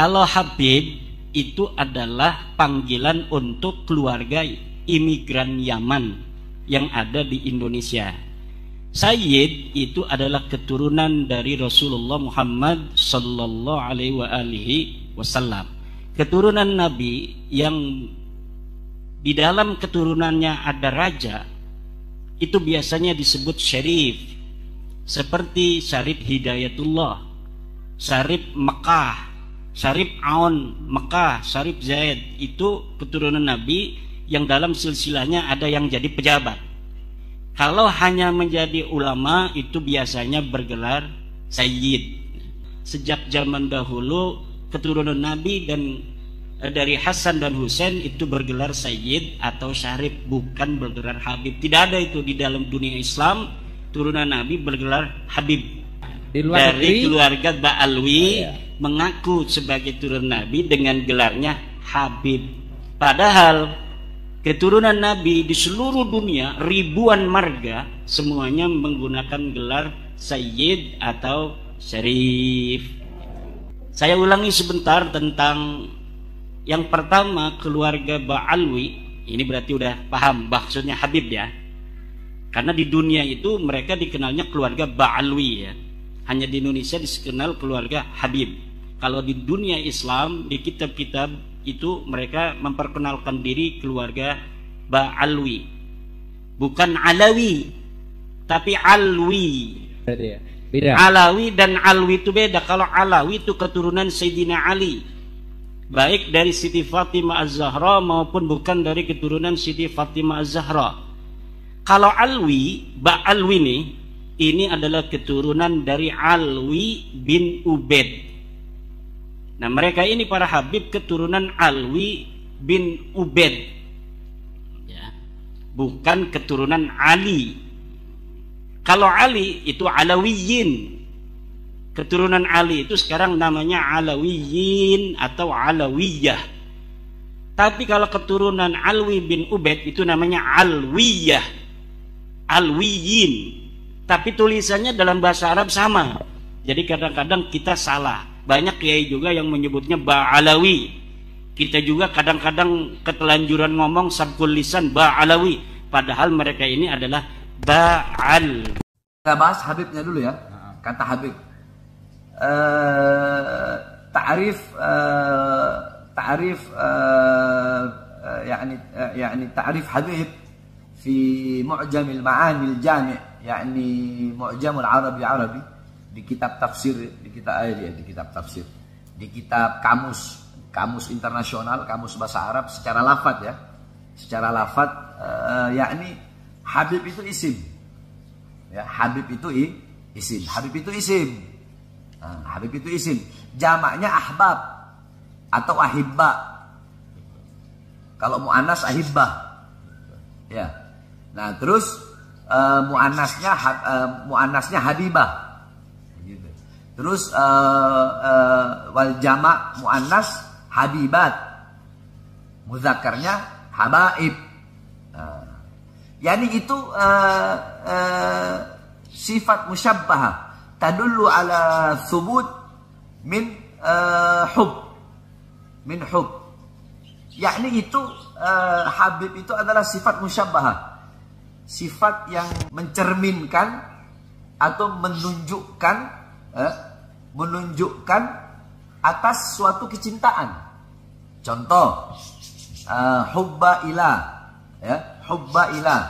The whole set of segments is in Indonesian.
Kalau Habib itu adalah panggilan untuk keluarga imigran Yaman yang ada di Indonesia. Sayyid itu adalah keturunan dari Rasulullah Muhammad sallallahu alaihi wasallam. Keturunan Nabi yang di dalam keturunannya ada raja, itu biasanya disebut syarif. Seperti Syarif Hidayatullah, Syarif Mekah, Syarif Aun Mekah, Syarif Zaid. Itu keturunan Nabi yang dalam silsilahnya ada yang jadi pejabat. Kalau hanya menjadi ulama itu biasanya bergelar sayyid. Sejak zaman dahulu keturunan Nabi dan dari Hasan dan Husain itu bergelar sayyid atau syarif, bukan bergelar habib. Tidak ada itu di dalam dunia Islam. Turunan Nabi bergelar habib. Dari keluarga Ba'alwi mengaku sebagai turunan Nabi dengan gelarnya habib. Padahal keturunan Nabi di seluruh dunia ribuan marga semuanya menggunakan gelar sayyid atau syarif. Saya ulangi sebentar tentang yang pertama, keluarga Ba'alwi. Ini berarti udah paham maksudnya habib ya. Karena di dunia itu mereka dikenalnya keluarga Ba'alwi ya. Hanya di Indonesia dikenal keluarga habib. Kalau di dunia Islam, di kitab-kitab itu mereka memperkenalkan diri keluarga Ba'alwi. Bukan Alawi, tapi Alwi. Beda. Alawi dan Alwi itu beda. Kalau Alawi itu keturunan Sayyidina Ali, baik dari Siti Fatimah Az-Zahra maupun bukan dari keturunan Siti Fatimah Az-Zahra. Kalau Alwi, Ba'alwi ini adalah keturunan dari Alwi bin Ubaid. Nah, mereka ini para habib keturunan Alwi bin Ubaid ya, bukan keturunan Ali. Kalau Ali itu Alawiyin. Keturunan Ali itu sekarang namanya Alawiyin atau Alawiyah. Tapi kalau keturunan Alwi bin Ubaid itu namanya Alwiyah, Alwiyin. Tapi tulisannya dalam bahasa Arab sama. Jadi kadang-kadang kita salah. Banyak kiai juga yang menyebutnya Ba'alawi. Kita juga kadang-kadang ketelanjuran ngomong sabkul lisan Ba'alawi. Padahal mereka ini adalah Ba'al. Kita bahas Habibnya dulu ya. Kata Habib. تعريف يعني تعريف حبيب في معجم المعاني الجامع يعني معجم العربي di kitab tafsir, di kitab tafsir, di kitab kamus internasional, kamus bahasa Arab secara lafaz ya, secara lafaz yakni Habib itu isim ya, Habib itu isim, Habib itu isim. Habib itu isim, jamaknya ahbab atau ahibba. Kalau muannas ahibbah, ya. Nah terus muannasnya habibah, gitu. Terus wal jamak muannas habibat, mudzakarnya habaib. Yani itu sifat musyabbahah. Tadullu ala thubut min hub. Yakni itu Habib itu adalah sifat musyabbahah. Sifat yang mencerminkan atau menunjukkan atas suatu kecintaan. Contoh hubba ilah ya, hubba ilah,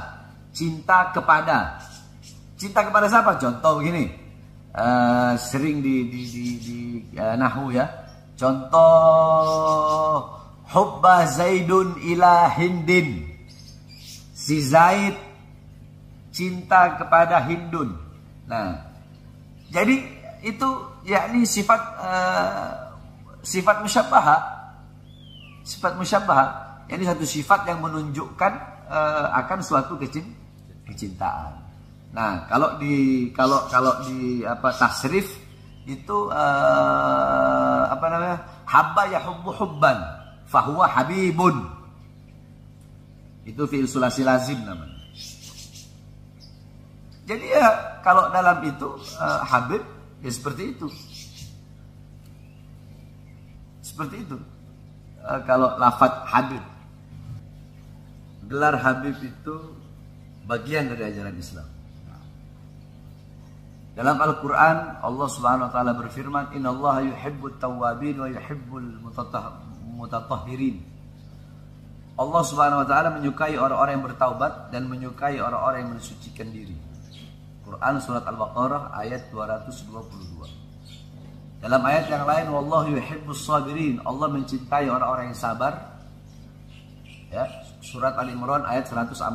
cinta kepada. Cinta kepada siapa? Contoh begini. Sering di nahwu ya. Contoh hubba Zaidun ila Hindin. Si Zaid cinta kepada Hindun. Nah, jadi itu yakni sifat musyabbahah. Sifat musyabbahah, yakni satu sifat yang menunjukkan akan suatu kecintaan. Nah, kalau di tasrif itu habba yahubbu hubban fahuwa habibun. Itu fi'il sulasi lazim namanya. Jadi ya kalau dalam itu habib ya seperti itu. Seperti itu. Kalau lafadz Habib, gelar Habib itu bagian dari ajaran Islam. Dalam Al-Quran Allah Subhanahu Wa Taala berfirman, Innallaha yuhibbut tawwabin wa yuhibbul mutatahhirin. Allah Subhanahu Wa Taala menyukai orang-orang yang bertaubat dan menyukai orang-orang yang mensucikan diri. Quran surat Al-Baqarah ayat 222. Dalam ayat yang lain, Wallahu yuhibbus sabirin. Allah mencintai orang-orang yang sabar. Ya, surat Al-Imran ayat 146.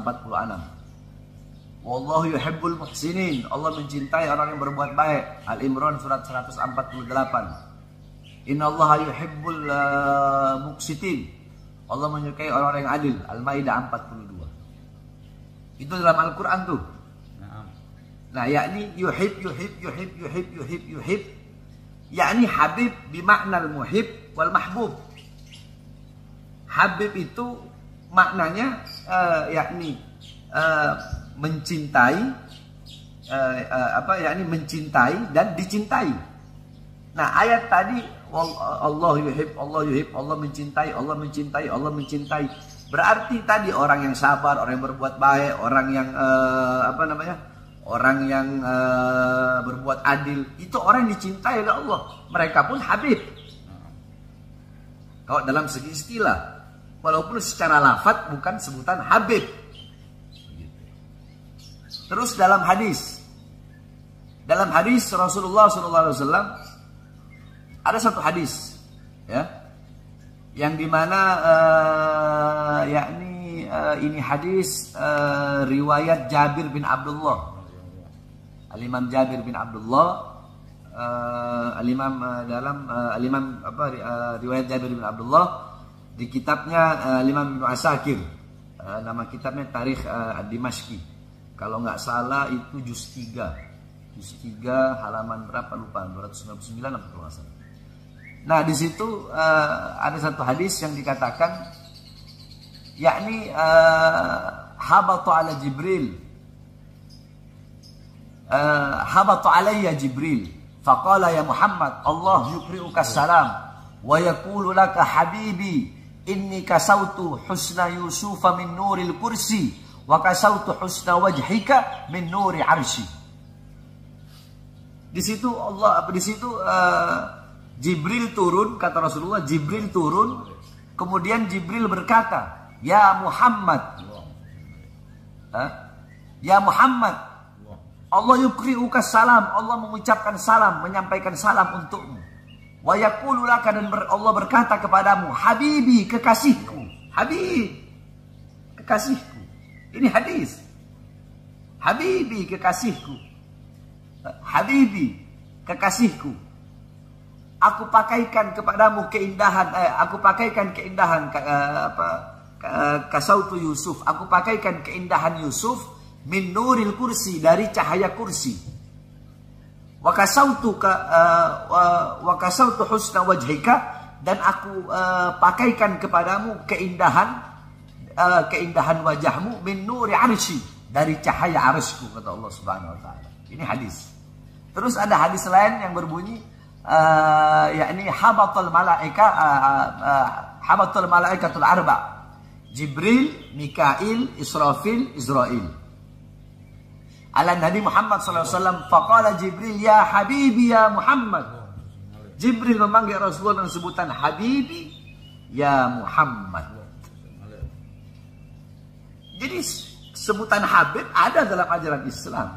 Wallahu yuhibbul muhsinin. Allah mencintai orang yang berbuat baik. Al-Imran surat 148. Innallaha yuhibbul muqsitin. Allah menyukai orang-orang yang adil. Al-Maidah 42. Itu dalam Al-Quran tuh. Nah, yakni yuhib. Yakni Habib bimakna al-muhib wal mahbub. Habib itu maknanya yakni mencintai, yakni mencintai dan dicintai. Nah, ayat tadi Allah yuhib, Allah mencintai, Allah mencintai, Allah mencintai. Berarti tadi orang yang sabar, orang yang berbuat baik, orang yang orang yang berbuat adil, itu orang yang dicintai oleh Allah. Mereka pun Habib. Kalau dalam segi istilah, walaupun secara lafadz bukan sebutan Habib. Terus dalam hadis Rasulullah SAW ada satu hadis, ya, yang dimana yakni ini hadis riwayat Jabir bin Abdullah. Al-Imam Jabir bin Abdullah, riwayat Jabir bin Abdullah di kitabnya Al-Imam Ibnu Asakir, nama kitabnya Tarikh Dimashqi. Kalau nggak salah itu juz 3 halaman berapa lupa, 299 atau kalau nggak salah. Nah, di situ ada satu hadis yang dikatakan, yakni habatu ala Jibril, habatu alayya Jibril, faqala ya Muhammad, Allah yuqri'uka salam wa yaqulu laka habibi inni kasautu husna Yusufa min nuril kursi wa kasautu husna wajhika min nuri arsy. Di situ Jibril turun, kata Rasulullah, Jibril turun, kemudian Jibril berkata, ya Muhammad, ya Muhammad, Allah yukri'uka salam, Allah mengucapkan salam, menyampaikan salam untukmu. Wa yaqulu laka, dan Allah berkata kepadamu, habibi, kekasihku, habib, kekasihku. Ini hadis. Habibi, kekasihku, habibi, kekasihku. Aku pakaikan kepadamu keindahan, kasautu Yusuf, aku pakaikan keindahan Yusuf min nuril kursi, dari cahaya kursi. Wa kasautu husna wajhika, dan aku pakaikan kepadamu keindahan wajahmu min nuri arsy, dari cahaya arsy-Ku, kata Allah Subhanahu wa taala. Ini hadis. Terus ada hadis lain yang berbunyi yakni habatul malaikatul arba, Jibril, Mikail, Israfil, Israil, ala Nabi Muhammad SAW. Faqala Jibril ya habibi ya Muhammad. Jibril memanggil Rasulullah dengan sebutan habibi ya Muhammad. Jadi sebutan Habib ada dalam ajaran Islam.